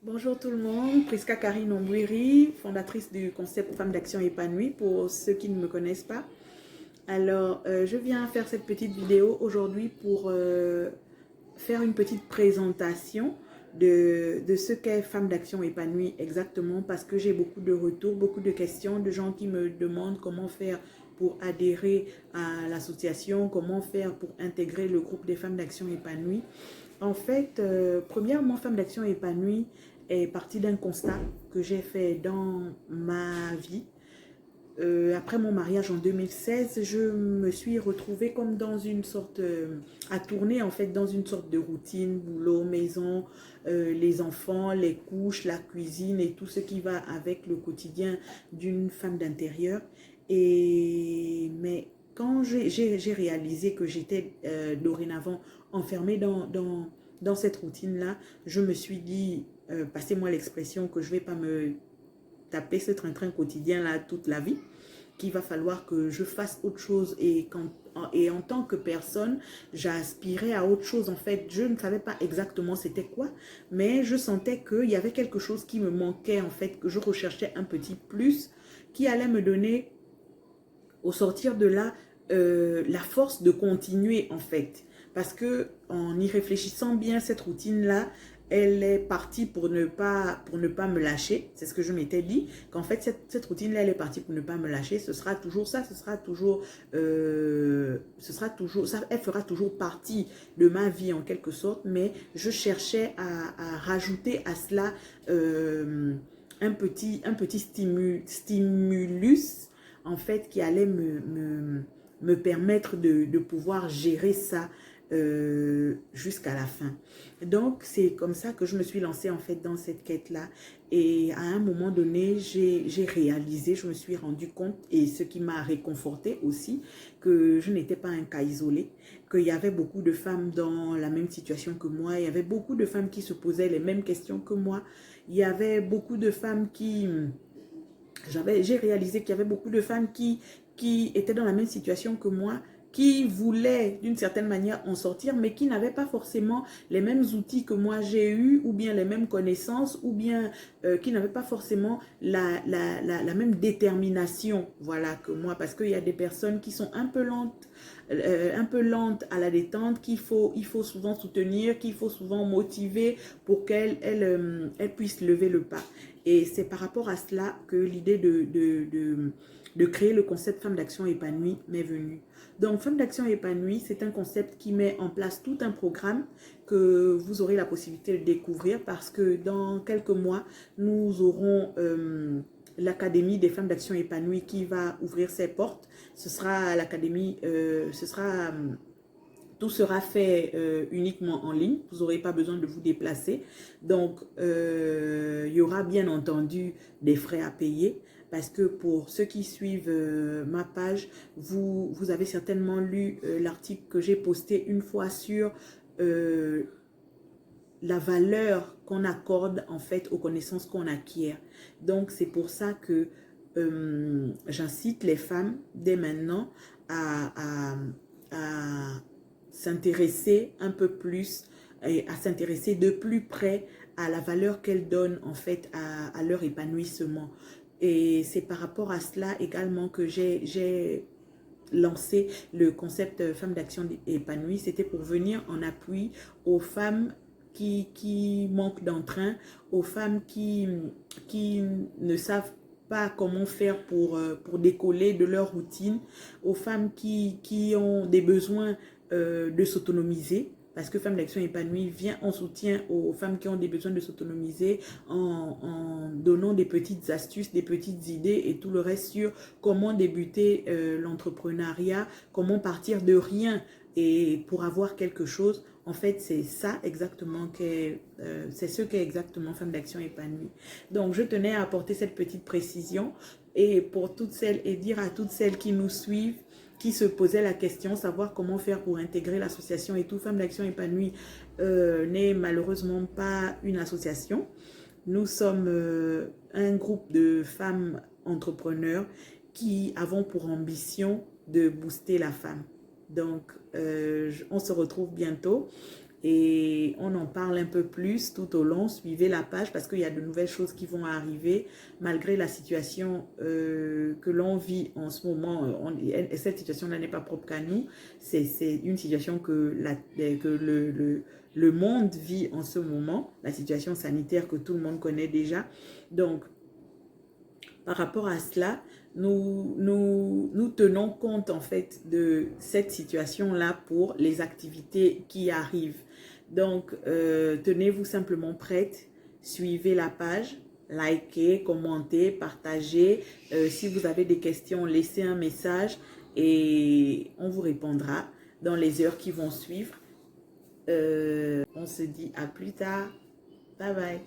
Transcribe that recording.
Bonjour tout le monde, Prisca Karine Ombouiri, fondatrice du concept Femmes d'Action épanouie pour ceux qui ne me connaissent pas. Alors, je viens faire cette petite vidéo aujourd'hui pour faire une petite présentation de ce qu'est Femmes d'Action épanouie exactement parce que j'ai beaucoup de retours, beaucoup de questions de gens qui me demandent comment faire pour adhérer à l'association, comment faire pour intégrer le groupe des Femmes d'Action épanouie. En fait, premièrement, Femmes d'Action épanouie est partie d'un constat que j'ai fait dans ma vie. Après mon mariage en 2016, je me suis retrouvée comme dans une sorte, à tourner en fait dans une sorte de routine, boulot, maison, les enfants, les couches, la cuisine et tout ce qui va avec le quotidien d'une femme d'intérieur. Mais quand j'ai réalisé que j'étais dorénavant enfermée dans cette routine-là, je me suis dit, passez-moi l'expression, que je ne vais pas me taper ce train-train quotidien-là toute la vie, qu'il va falloir que je fasse autre chose et en tant que personne, j'aspirais à autre chose. En fait, je ne savais pas exactement c'était quoi, mais je sentais qu'il y avait quelque chose qui me manquait, en fait, que je recherchais un petit plus, qui allait me donner, au sortir de là, la force de continuer, en fait. Parce que en y réfléchissant bien, cette routine-là, elle est partie pour ne pas me lâcher. C'est ce que je m'étais dit, qu'en fait, cette routine-là, elle est partie pour ne pas me lâcher. Ce sera toujours ça, ça, elle fera toujours partie de ma vie en quelque sorte, mais je cherchais à rajouter à cela un petit stimulus, en fait, qui allait me permettre de pouvoir gérer ça jusqu'à la fin. Donc, c'est comme ça que je me suis lancée en fait dans cette quête-là. Et à un moment donné, j'ai réalisé, je me suis rendu compte, et ce qui m'a réconfortée aussi, que je n'étais pas un cas isolé, qu'il y avait beaucoup de femmes dans la même situation que moi, il y avait beaucoup de femmes qui se posaient les mêmes questions que moi, il y avait beaucoup de femmes qui... J'ai réalisé qu'il y avait beaucoup de femmes qui étaient dans la même situation que moi, qui voulaient d'une certaine manière en sortir, mais qui n'avaient pas forcément les mêmes outils que moi j'ai eu, ou bien les mêmes connaissances, ou bien qui n'avaient pas forcément la même détermination, voilà, que moi, parce qu'il y a des personnes qui sont un peu lentes à la détente, il faut souvent soutenir, qu'il faut souvent motiver pour qu'elles puissent lever le pas. Et c'est par rapport à cela que l'idée de créer le concept Femme d'Action épanouie m'est venue. Donc, Femme d'Action épanouie, c'est un concept qui met en place tout un programme que vous aurez la possibilité de découvrir parce que dans quelques mois, nous aurons l'Académie des Femmes d'Action épanouie qui va ouvrir ses portes. Ce sera l'Académie, tout sera fait uniquement en ligne. Vous n'aurez pas besoin de vous déplacer. Donc, il y aura bien entendu des frais à payer. Parce que pour ceux qui suivent ma page, vous avez certainement lu l'article que j'ai posté une fois sur la valeur qu'on accorde en fait aux connaissances qu'on acquiert. Donc, c'est pour ça que j'incite les femmes dès maintenant à s'intéresser un peu plus et à s'intéresser de plus près à la valeur qu'elles donnent en fait à leur épanouissement. Et c'est par rapport à cela également que j'ai lancé le concept Femmes d'Action épanouie. C'était pour venir en appui aux femmes qui manquent d'entrain, aux femmes qui ne savent pas comment faire pour décoller de leur routine, aux femmes qui ont des besoins de s'autonomiser, parce que Femmes d'Action épanouie vient en soutien aux femmes qui ont des besoins de s'autonomiser en donnant des petites astuces, des petites idées et tout le reste sur comment débuter l'entrepreneuriat, comment partir de rien et pour avoir quelque chose. En fait, c'est ça exactement c'est ce qu'est exactement Femme d'Action épanouie. Donc, je tenais à apporter cette petite précision et pour toutes celles et dire à toutes celles qui nous suivent, qui se posaient la question, savoir comment faire pour intégrer l'association et tout. Femmes d'Action épanouie n'est malheureusement pas une association. Nous sommes un groupe de femmes entrepreneurs qui avons pour ambition de booster la femme. Donc, on se retrouve bientôt. et on en parle un peu plus tout au long. Suivez la page parce qu'il y a de nouvelles choses qui vont arriver malgré la situation que l'on vit en ce moment. Cette situation-là n'est pas propre qu'à nous. C'est une situation que le monde vit en ce moment, la situation sanitaire que tout le monde connaît déjà. Donc, par rapport à cela, nous tenons compte en fait de cette situation-là pour les activités qui arrivent. Donc, tenez-vous simplement prête, suivez la page, likez, commentez, partagez. Si vous avez des questions, laissez un message et on vous répondra dans les heures qui vont suivre. On se dit à plus tard. Bye bye.